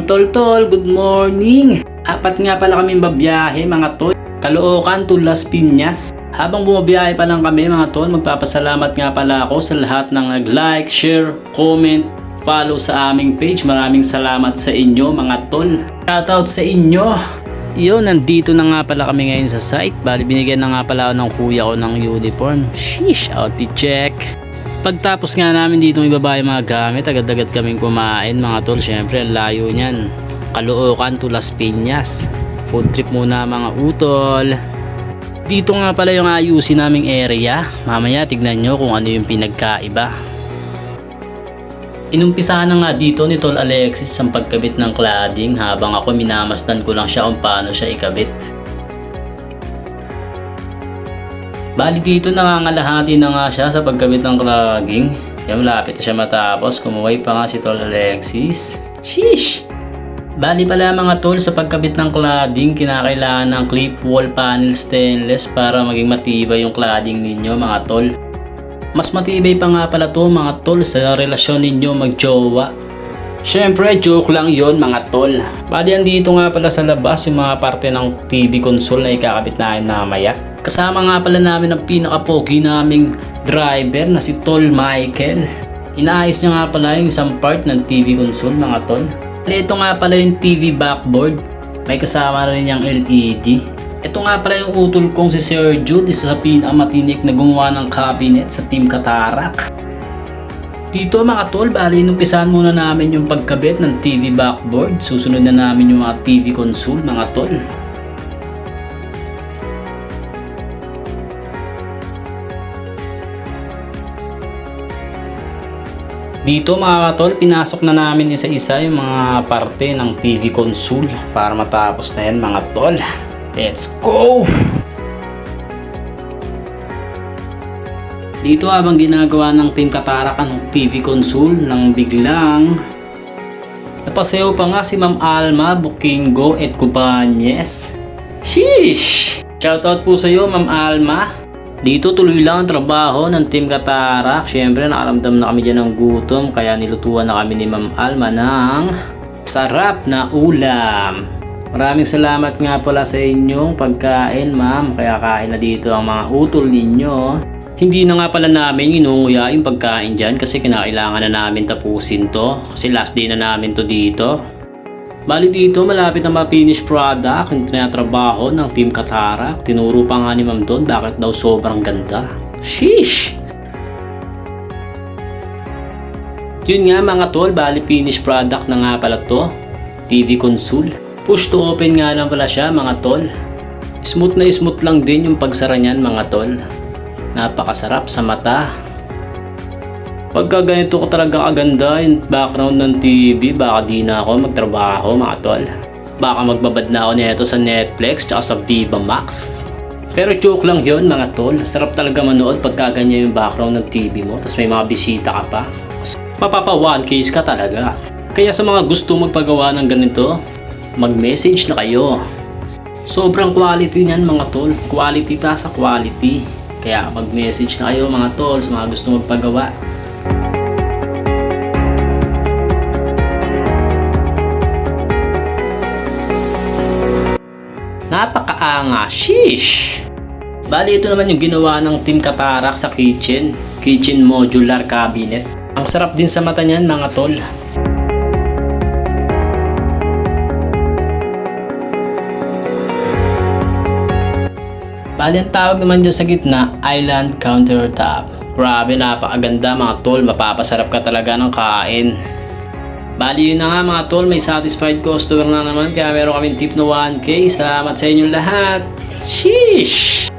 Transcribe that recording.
Tol, good morning! Apat nga pala kaming babiyahe mga tol. Caloocan to Las Piñas. Habang bumabiyahe pa lang kami mga tol, magpapasalamat nga pala ako sa lahat ng nag-like, share, comment, follow sa aming page. Maraming salamat sa inyo mga tol. Shoutout sa inyo! Yun, nandito na nga pala kami ngayon sa site. Bali, binigyan na nga pala ako ng kuya ko ng uniform. Sheesh, outfit check. Pagtapos nga namin dito ibaba yung mga gamit, agad-agad kaming kumain mga tol. Syempre, ang layo niyan. Caloocan to Las Piñas. Food trip muna mga utol. Dito nga pala yung ayusin naming area. Mamaya tignan nyo kung ano yung pinagkaiba. Inumpisahan na nga dito ni Tol Alexis ang pagkabit ng cladding habang ako minamasdan ko lang siya kung paano siya ikabit. Bali dito nangangalahati na nga siya sa pagkabit ng cladding. Kaya malapit na siya matapos. Kumuhay pa nga si Tol Alexis. Sheesh! Bali pala mga tol, sa pagkabit ng cladding, kinakailangan ng clip wall panel stainless para maging matibay yung cladding ninyo mga tol. Mas matibay pa nga pala to mga tol sa relasyon ninyo mag-jowa. Syempre, joke lang yon mga tol. Bali andito nga pala sa labas yung mga parte ng TV console na ikakabit namin mamaya. Kasama nga pala namin ang pinaka-pogi naming driver na si Tol Michael. Inaayos niya nga pala yung isang part ng TV console mga tol. Ito nga pala yung TV backboard. May kasama na rin yung LED. Ito nga pala yung utol kong si Sir Jude, isa sa pinakamatinik na gumawa ng cabinet sa Team Katarak. Dito mga tol, bali inumpisahan muna namin yung pagkabit ng TV backboard. Susunod na namin yung mga TV console mga tol. Dito mga tol, pinasok na namin isa-isa yung mga parte ng TV console para matapos na yan mga tol. Let's go! Dito habang ginagawa ng Team Katarak ang TV console nang biglang napasayaw pa nga si Ma'am Alma Bukingo et Cubañez. Sheesh! Shoutout po sa iyo Ma'am Alma. Dito tuloy lang ang trabaho ng Team Katarak. Siyempre nakaramdam na kami dyan ng gutom, kaya nilutuan na kami ni Ma'am Alma ng sarap na ulam. Maraming salamat nga pala sa inyong pagkain ma'am, kaya kain na dito ang mga utol ninyo. Hindi na nga pala namin inunguya yung pagkain dyan kasi kinakailangan na namin tapusin to, kasi last day na namin to dito. Bali dito malapit na ma-finish product yung tinatrabaho ng Team Katarak. Tinuro pa nga ni Ma'am Don bakit daw sobrang ganda. Sheesh! Yun nga mga tol, bali finish product na nga pala to. TV console. Push to open nga lang pala siya mga tol. Smooth na smooth lang din yung pagsara niyan mga tol. Napakasarap sa mata. Pagka ganito ko talaga kaganda yung background ng TV, baka di na ako magtrabaho mga tol. Baka magbabad na ako nito sa Netflix tsaka sa Viva Max. Pero joke lang yun mga tol. Sarap talaga manood pagka ganyan yung background ng TV mo, tapos may mga bisita ka pa. Mapapa 1K ka talaga. Kaya sa mga gusto magpagawa ng ganito, mag-message na kayo. Sobrang quality niyan mga tol. Quality pa sa quality. Kaya mag-message na kayo mga tol sa mga gusto magpagawa. Napakaanga, sheesh! Bali ito naman yung ginawa ng Team Katarak sa kitchen modular cabinet. Ang sarap din sa mata niyan mga tol. Bali ang tawag naman dyan sa gitna, island countertop. Grabe, napakaganda mga tol, mapapasarap ka talaga ng kain. Bali yun na nga mga tol, may satisfied customer na naman kaya meron kaming tip na 1K. Salamat sa inyong lahat. Sheesh!